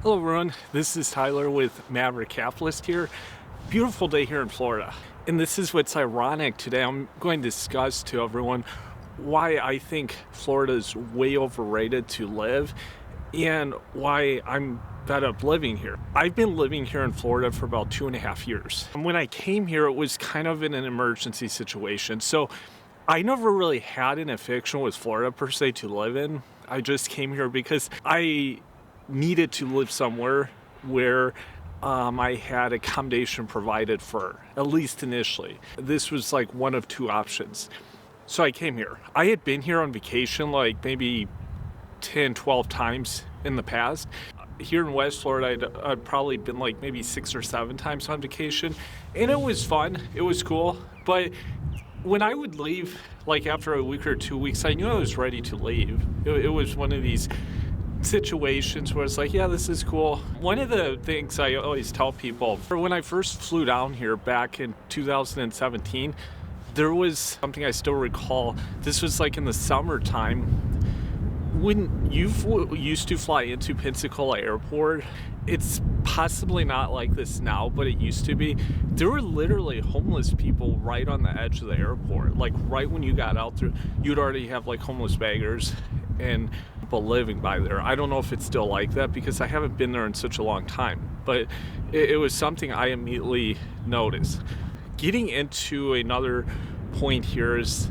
Hello everyone, this is Tyler with Maverick Capitalist here. Beautiful day here in Florida. And this is what's ironic today. I'm going to discuss to everyone why I think Florida is way overrated to live and why I'm fed up living here. I've been living here in Florida for about 2.5 years. And when I came here, it was kind of in an emergency situation. So I never really had an affection with Florida per se to live in. I just came here because I needed to live somewhere where I had accommodation provided for, at least initially. This was like one of two options. So I came here. I had been here on vacation like maybe 10, 12 times in the past. Here in West Florida, I'd probably been like maybe 6 or 7 times on vacation. And it was fun, it was cool. But when I would leave, like after a week or 2 weeks, I knew I was ready to leave. It was one of these situations where it's like, yeah, this is cool. One of the things I always tell people, when I first flew down here back in 2017, there was something I still recall. This was like in the summertime. When you used to fly into Pensacola Airport, it's possibly not like this now, but it used to be. There were literally homeless people right on the edge of the airport. Like right when you got out there, you'd already have like homeless beggars and people living by there. I don't know if it's still like that because I haven't been there in such a long time, but it was something I immediately noticed. Getting into another point here is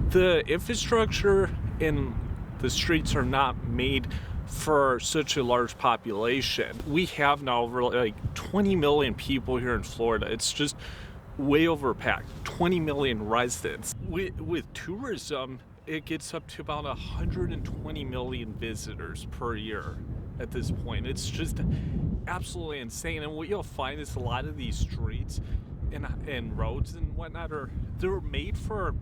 the infrastructure in the streets are not made for such a large population. We have now over like 20 million people here in Florida. It's just way overpacked. 20 million residents. With tourism, it gets up to about 120 million visitors per year at this point. It's just absolutely insane. And what you'll find is a lot of these streets and roads and whatnot they're made for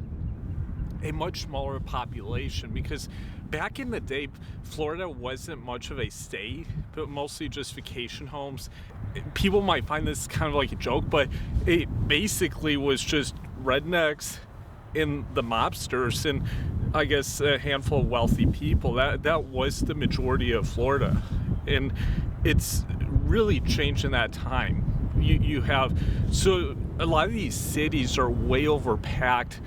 a much smaller population, because back in the day, Florida wasn't much of a state, but mostly just vacation homes. People might find this kind of like a joke, but it basically was just rednecks and the mobsters and I guess a handful of wealthy people. That was the majority of Florida, and it's really changed in that time. You have, so a lot of these cities are way overpacked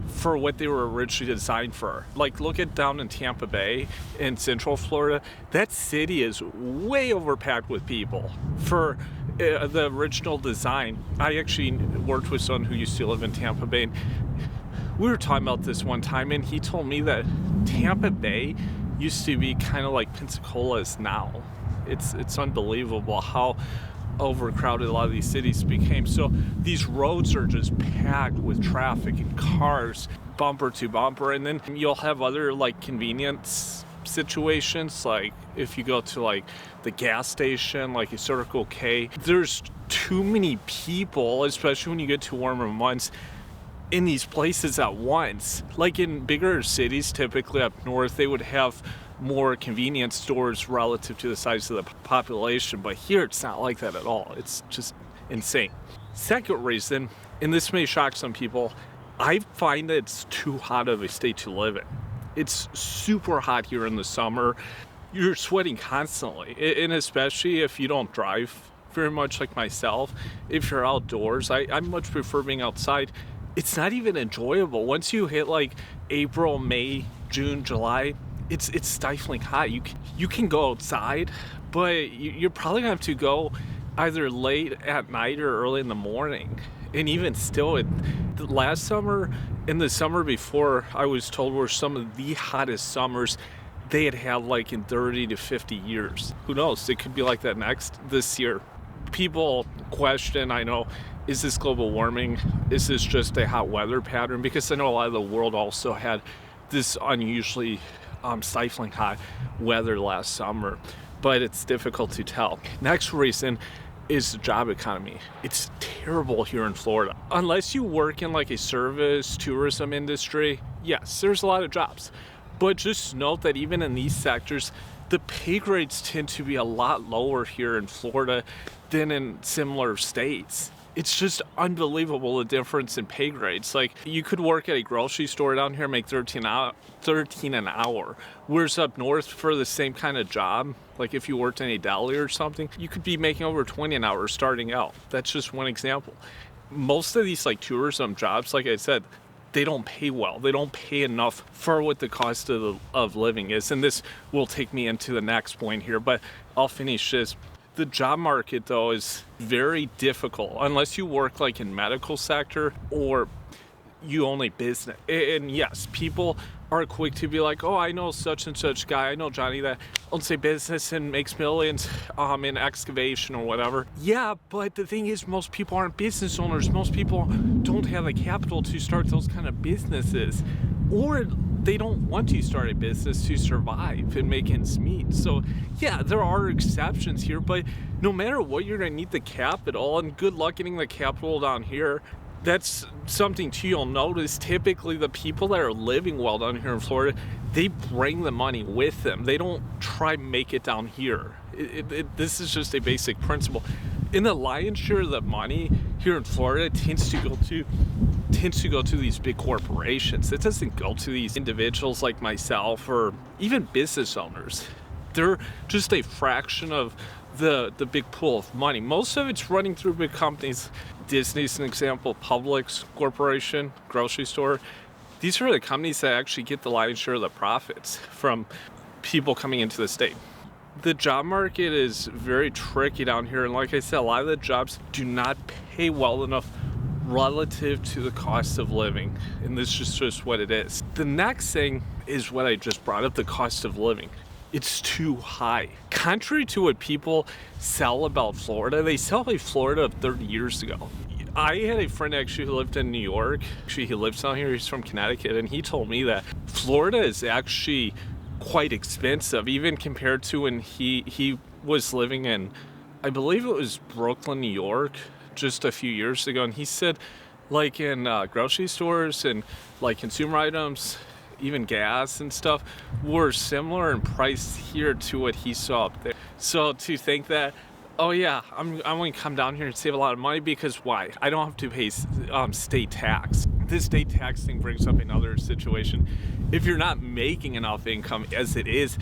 for what they were originally designed for. Like look at down in Tampa Bay in Central Florida. That city is way overpacked with people for the original design. I actually worked with someone who used to live in Tampa Bay, and we were talking about this one time, and he told me that Tampa Bay used to be kind of like Pensacola is now. It's unbelievable how overcrowded a lot of these cities became. So these roads are just packed with traffic and cars, bumper to bumper. And then you'll have other like convenience situations, like if you go to like the gas station, like a Circle K, there's too many people, especially when you get to warmer months, in these places at once. Like in bigger cities, typically up north, they would have more convenience stores relative to the size of the population, but here it's not like that at all. It's just insane. Second reason, and this may shock some people, I find that it's too hot of a state to live in. It's super hot here in the summer. You're sweating constantly, and especially if you don't drive very much like myself. If you're outdoors, I much prefer being outside. It's not even enjoyable. Once you hit like April, May, June, July, it's stifling hot. You can go outside, but you're probably gonna have to go either late at night or early in the morning. And even still, the last summer and the summer before, I was told were some of the hottest summers they had like in 30 to 50 years. Who knows? It could be like that this year. People question, I know, is this global warming? Is this just a hot weather pattern? Because I know a lot of the world also had this unusually stifling hot weather last summer, but it's difficult to tell. Next reason is the job economy. It's terrible here in Florida. Unless you work in like a service, tourism industry, yes, there's a lot of jobs. But just note that even in these sectors, the pay grades tend to be a lot lower here in Florida than in similar states. It's just unbelievable the difference in pay grades. Like, you could work at a grocery store down here, make 13 an hour. Whereas up north for the same kind of job, like if you worked in a deli or something, you could be making over 20 an hour starting out. That's just one example. Most of these like tourism jobs, like I said, they don't pay well. They don't pay enough for what the cost of living is. And this will take me into the next point here, but I'll finish this. The job market, though, is very difficult unless you work like in medical sector or you only business. And yes, people are quick to be like, oh, I know such and such guy. I know Johnny that owns a business and makes millions in excavation or whatever. Yeah, but the thing is, most people aren't business owners. Most people don't have the capital to start those kind of businesses, or they don't want to start a business to survive and make ends meet. So yeah, there are exceptions here, but no matter what, you're gonna need the capital, and good luck getting the capital down here. That's something too you'll notice. Typically the people that are living well down here in Florida, they bring the money with them. They don't try to make it down here. This is just a basic principle. In the lion's share of the money here in Florida tends to go to these big corporations. It doesn't go to these individuals like myself or even business owners. They're just a fraction of the big pool of money. Most of it's running through big companies. Disney's an example, Publix Corporation, grocery store. These are the companies that actually get the lion's share of the profits from people coming into the state. The job market is very tricky down here, and like I said, a lot of the jobs do not pay well enough relative to the cost of living, and this is just what it is. The next thing is what I just brought up, the cost of living. It's too high. Contrary to what people sell about Florida, they sell like Florida 30 years ago. I had a friend actually who lived in New York. Actually, he lives down here. He's from Connecticut, and he told me that Florida is actually quite expensive, even compared to when he was living in, I believe it was Brooklyn, New York, just a few years ago. And he said, like in grocery stores and like consumer items, even gas and stuff, were similar in price here to what he saw up there. So to think that, oh yeah, I'm going to come down here and save a lot of money, because why? I don't have to pay state tax. This state tax thing brings up another situation. If you're not making enough income as it is,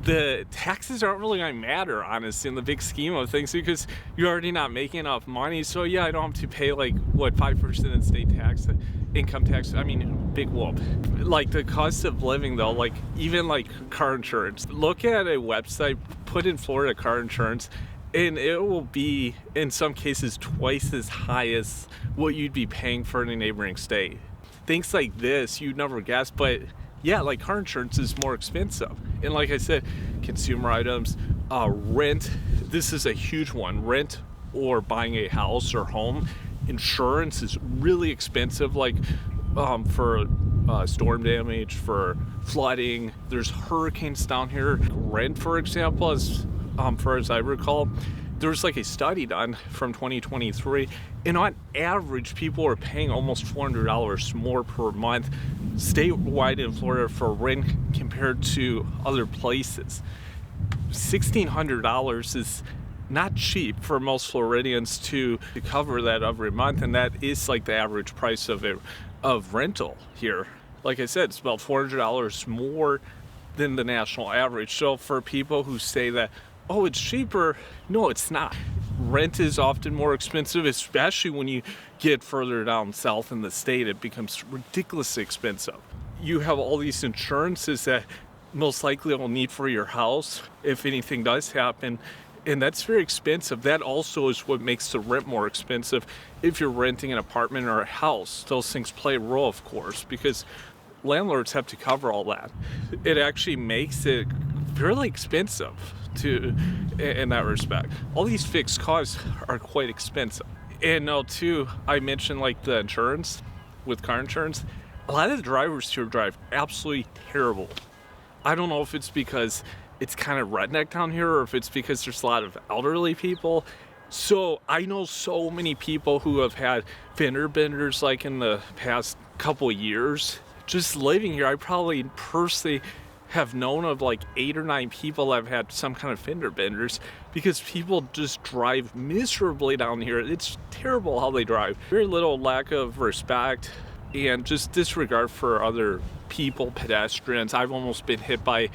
the taxes aren't really going to matter, honestly, in the big scheme of things, because you're already not making enough money. So yeah, I don't have to pay like, what, 5% in state tax, income tax. I mean, big whoop. Like the cost of living though, like even like car insurance. Look at a website, put in Florida car insurance, and it will be, in some cases, twice as high as what you'd be paying for in a neighboring state. Things like this, you'd never guess, but yeah, like car insurance is more expensive. And like I said, consumer items, rent, this is a huge one. Rent or buying a house or home, insurance is really expensive, like for storm damage, for flooding. There's hurricanes down here. Rent, for example, as far as I recall, there's like a study done from 2023, and on average, people are paying almost $400 more per month statewide in Florida for rent compared to other places. $1,600 is not cheap for most Floridians to cover that every month, and that is like the average price of rental here. Like I said, it's about $400 more than the national average. So for people who say that, oh, it's cheaper, no, it's not. Rent is often more expensive, especially when you get further down south in the state. It becomes ridiculously expensive. You have all these insurances that most likely will need for your house if anything does happen, and that's very expensive. That also is what makes the rent more expensive. If you're renting an apartment or a house, those things play a role, of course, because landlords have to cover all that. It actually makes it fairly expensive in that respect. All these fixed costs are quite expensive. And now too, I mentioned like the insurance with car insurance. A lot of the drivers here drive absolutely terrible. I don't know if it's because it's kind of redneck down here, or if it's because there's a lot of elderly people. So I know so many people who have had fender benders like in the past couple years. Just living here, I probably personally have known of like 8 or 9 people that have had some kind of fender benders because people just drive miserably down here. It's terrible how they drive. Very little lack of respect and just disregard for other people, pedestrians. I've almost been hit by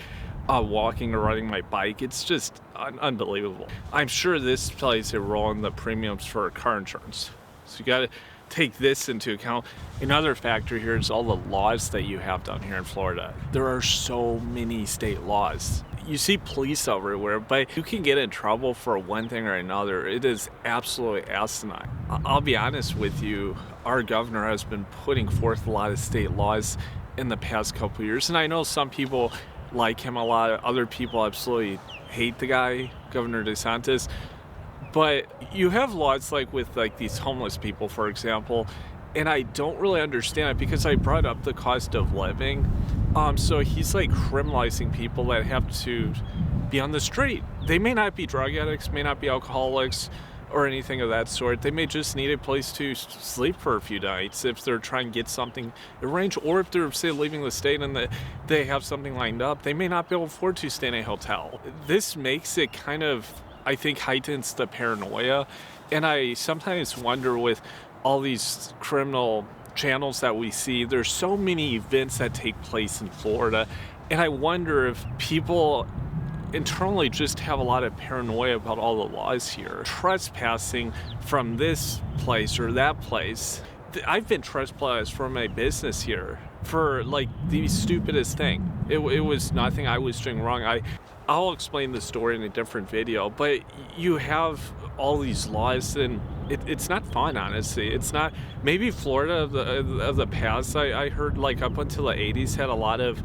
walking or riding my bike. It's just unbelievable. I'm sure this plays a role in the premiums for car insurance. So you got to take this into account. Another factor here is all the laws that you have down here in Florida. There are so many state laws. You see police everywhere, but you can get in trouble for one thing or another. It is absolutely asinine. I'll be honest with you, our governor has been putting forth a lot of state laws in the past couple years, and I know some people like him a lot. Other people absolutely hate the guy, Governor DeSantis. But you have laws like with like these homeless people, for example, and I don't really understand it because I brought up the cost of living. So he's like criminalizing people that have to be on the street. They may not be drug addicts, may not be alcoholics or anything of that sort. They may just need a place to sleep for a few nights if they're trying to get something arranged, or if they're, say, leaving the state and they have something lined up, they may not be able to afford to stay in a hotel. This makes it kind of, I think, heightens the paranoia. And I sometimes wonder with all these criminal channels that we see, there's so many events that take place in Florida. And I wonder if people internally just have a lot of paranoia about all the laws here. Trespassing from this place or that place. I've been trespassed from a business here for like the stupidest thing. It was nothing I was doing wrong. I'll explain the story in a different video, but you have all these laws and it's not fun, honestly. It's not. Maybe Florida of the past, I heard like up until the 80s had a lot of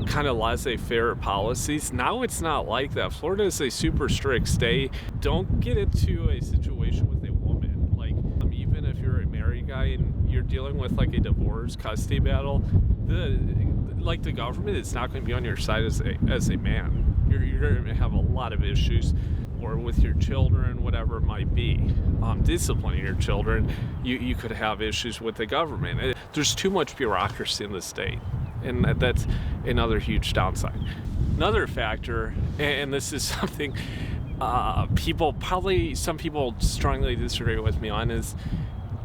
kind of laissez-faire policies. Now it's not like that. Florida is a super strict state. Don't get into a situation with a woman. Like even if you're a married guy and you're dealing with like a divorce custody battle, the government is not going to be on your side as a man. You're going to have a lot of issues, or with your children, whatever it might be. Disciplining your children, you could have issues with the government. There's too much bureaucracy in the state, and that's another huge downside. Another factor, and this is something some people strongly disagree with me on, is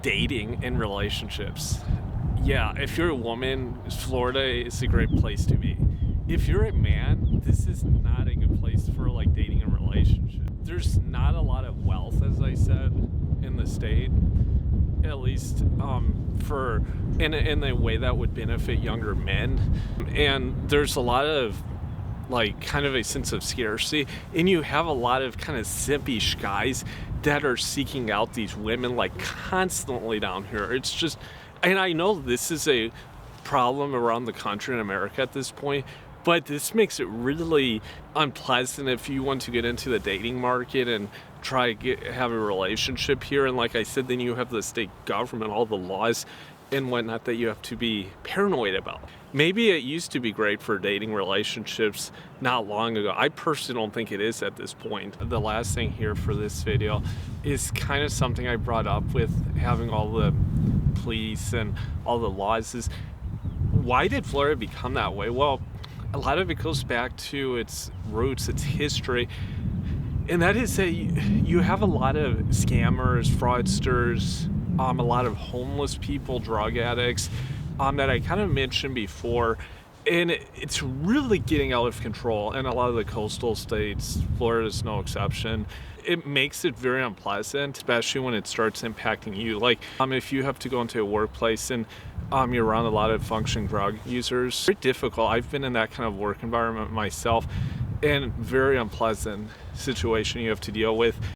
dating and relationships. Yeah, if you're a woman, Florida is a great place to be. If you're a man, this is not a good place for like dating and relationship. There's not a lot of wealth, as I said, in the state, at least for in a way that would benefit younger men. And there's a lot of like kind of a sense of scarcity, and you have a lot of kind of simpish guys that are seeking out these women like constantly down here. It's just, and I know this is a problem around the country in America at this point, but this makes it really unpleasant if you want to get into the dating market and try to have a relationship here. And like I said, then you have the state government, all the laws and whatnot that you have to be paranoid about. Maybe it used to be great for dating relationships not long ago. I personally don't think it is at this point. The last thing here for this video is kind of something I brought up with having all the police and all the laws is, why did Florida become that way? Well, a lot of it goes back to its roots, its history, and that is that you have a lot of scammers, fraudsters, a lot of homeless people, drug addicts, that I kind of mentioned before, and it's really getting out of control in a lot of the coastal states. Florida is no exception. It makes it very unpleasant, especially when it starts impacting you. Like if you have to go into a workplace and you're around a lot of functioning drug users, it's very difficult. I've been in that kind of work environment myself, and very unpleasant situation you have to deal with.